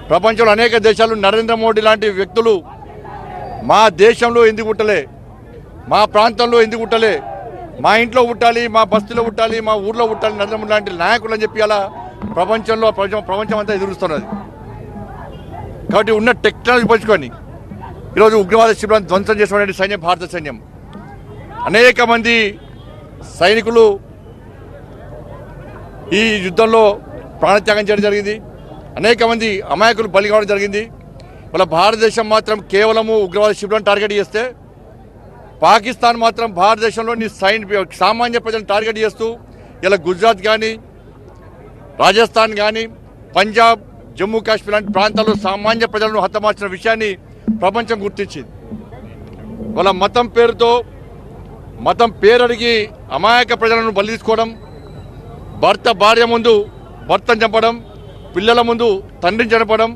ప్రపంచంలో అనేక దేశాలు నరేంద్ర మోడీ లాంటి వ్యక్తులు మా దేశంలో ఎందుకు పుట్టలే, మా ప్రాంతంలో ఎందుకు పుట్టలే, మా ఇంట్లో పుట్టాలి, మా బస్తీలో పుట్టాలి, మా ఊర్లో పుట్టాలి నరేంద్ర మోడీ లాంటి నాయకులు అని చెప్పి అలా ప్రపంచం అంతా ఎదురుస్తున్నది. కాబట్టి ఉన్న టెక్నాలజీ పంచుకొని ఈరోజు ఉగ్రవాద శిబిరాన్ని ధ్వంసం చేసినటువంటి సైన్యం భారత సైన్యం. అనేక మంది సైనికులు ఈ యుద్ధంలో ప్రాణత్యాగం చేయడం జరిగింది. అనేక మంది అమాయకులు బలి కావడం జరిగింది. వాళ్ళ భారతదేశం మాత్రం కేవలము ఉగ్రవాద శిబిరాన్ని టార్గెట్ చేస్తే, పాకిస్తాన్ మాత్రం భారతదేశంలోని సామాన్య ప్రజలను టార్గెట్ చేస్తూ ఇలా గుజరాత్ కానీ, రాజస్థాన్ కానీ, పంజాబ్, జమ్మూ కాశ్మీర్ లాంటి ప్రాంతాల్లో సామాన్య ప్రజలను హతమార్చిన విషయాన్ని ప్రపంచం గుర్తించింది. వాళ్ళ మతం పేరు అడిగి అమాయక ప్రజలను బలి తీసుకోవడం, భర్త భార్య ముందు భర్తను చంపడం, పిల్లల ముందు తండ్రిని చంపడం,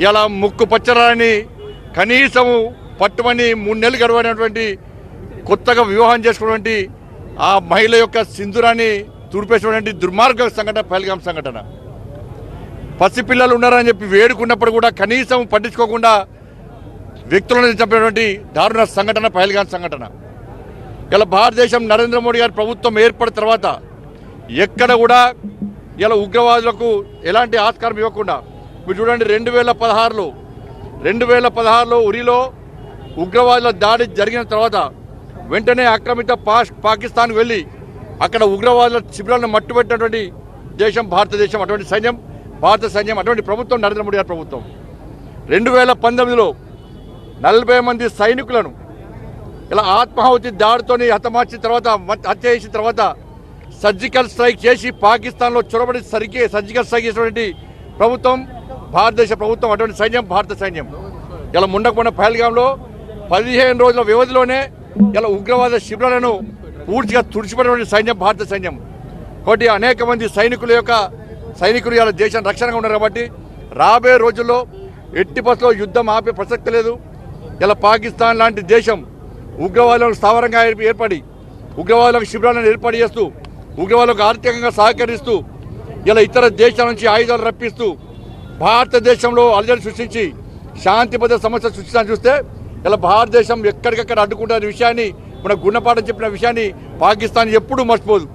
ఇలా ముక్కు పచ్చరాని కనీసము పట్టుమని 3 నెలలు గడవనటువంటి కొత్తగా వివాహం చేసుకున్నటువంటి ఆ మహిళ యొక్క సింధూరాన్ని తుడిపేసినటువంటి దుర్మార్గ సంఘటన పహల్గాం సంఘటన. పసిపిల్లలు ఉన్నారని చెప్పి వేడుకున్నప్పుడు కూడా కనీసం పట్టించుకోకుండా వ్యక్తులను చంపినటువంటి దారుణ సంఘటన పహల్గాం సంఘటన. ఇలా భారతదేశం నరేంద్ర మోడీ గారి ప్రభుత్వం ఏర్పడిన తర్వాత ఎక్కడ కూడా ఇలా ఉగ్రవాదులకు ఎలాంటి ఆస్కారం ఇవ్వకుండా, మీరు చూడండి 2016లో ఉరిలో ఉగ్రవాదుల దాడి జరిగిన తర్వాత వెంటనే ఆక్రమిత పాకిస్తాన్కు వెళ్ళి అక్కడ ఉగ్రవాదుల శిబిరాలను మట్టుపెట్టినటువంటి దేశం భారతదేశం. అటువంటి సైన్యం భారత సైన్యం, అటువంటి ప్రభుత్వం నరేంద్ర మోడీ గారి ప్రభుత్వం. 2019లో 40 మంది సైనికులను ఇలా ఆత్మాహుతి దాడితోని హతమార్చిన తర్వాత, హత్య చేసిన తర్వాత సర్జికల్ స్ట్రైక్ చేసి పాకిస్తాన్లో చొరబడి సర్జికల్ స్ట్రైక్ చేసినటువంటి ప్రభుత్వం భారతదేశ ప్రభుత్వం. అటువంటి సైన్యం భారత సైన్యం. ఇలా ముండకున్న పహల్గాంలో 15 రోజుల వ్యవధిలోనే ఇలా ఉగ్రవాద శిబిరాలను పూర్తిగా తుడిచిపెట్టినటువంటి సైన్యం భారత సైన్యం. కాబట్టి అనేక మంది సైనికులు ఇలా దేశం రక్షణగా ఉన్నారు. కాబట్టి రాబోయే రోజుల్లో ఎట్టి బస్సులో యుద్ధం ఆపే ప్రసక్తి లేదు. ఇలా పాకిస్తాన్ లాంటి దేశం ఉగ్రవాదులకు స్థావరంగా ఏర్పడి ఉగ్రవాదులకు శిబిరాలను ఏర్పాటు చేస్తూ ఉగ్రవాదులకు ఆర్థికంగా సహకరిస్తూ ఇలా ఇతర దేశాల నుంచి ఆయుధాలు రప్పిస్తూ భారతదేశంలో అలజడి సృష్టించి శాంతి భద్రత సమస్య సృష్టించాలని చూస్తే ఇలా భారతదేశం ఎక్కడికక్కడ అడ్డుకుంటున్న విషయాన్ని, మన గుణపాఠం చెప్పిన విషయాన్ని పాకిస్తాన్ ఎప్పుడూ మర్చిపోదు.